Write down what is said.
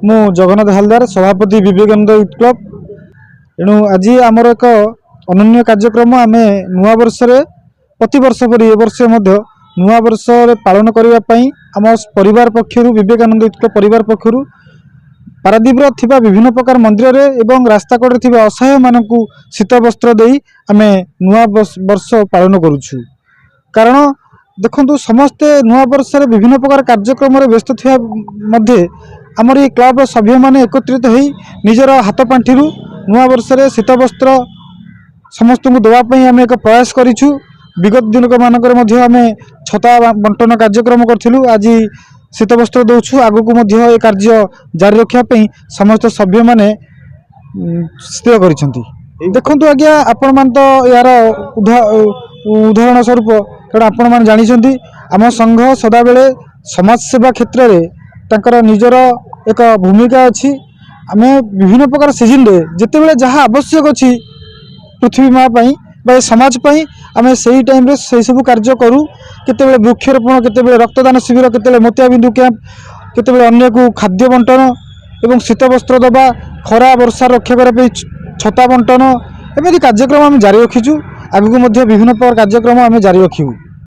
मु जगन्नाथ हालदार सभापति Vivekananda youth club. एणु आज आमर एक अनन्य कार्यक्रम आम नुआ वर्ष प्रति वर्ष पर ए वर्ष नुआ वर्ष पालन करने आम परिवार पक्षर विवेकानंद यूथ क्लब परिवार पक्षर पारादीपर थिबा विभिन्न प्रकार मंदिर एवं रास्ता कड़े थिबा असहाय मानकु शीत वस्त्र देई आमे नुआ वर्ष पालन करुछु। कारण देखंतु समस्ते नुआ वर्ष विभिन्न प्रकार कार्यक्रम व्यस्त थिबा मध्ये आमर ये क्लब सभ्य माने एकत्रित होई निजर हाथ पांठिरु नुआ वर्ष शीत वस्त्र समस्त को देवाई आम एक प्रयास करूँ। विगत दिन मानक आम छता बंटन कार्यक्रम करूँ। आज शीत वस्त्र दौचु आगक ये कार्य जारी रखापी समस्त सभ्य माने स्थिर कर देखु आज्ञा आपण मान तो यार उदाहरण स्वरूप कारण आपण मैंने जानी आम संघ सदा बेले समाज सेवा क्षेत्र में तांकर निजर एक भूमिका अच्छी। आम विभिन्न प्रकार सीजन रे जिते बेले जहाँ आवश्यक अच्छी पृथ्वी माँ बा समाज आम से टाइम रे से सब कार्य करूँ। केते वृक्षरोपण केते रक्तदान शिविर केते मोतियाबिंदु कैंप केते अन्य को खाद्य बंटन एवं शीत वस्त्र दबा खरा वर्षा रक्षा करने छता बंटन एमती कार्यक्रम आम जारी रखीचु। आगक विभिन्न प्रकार कार्यक्रम आम जारी रखू।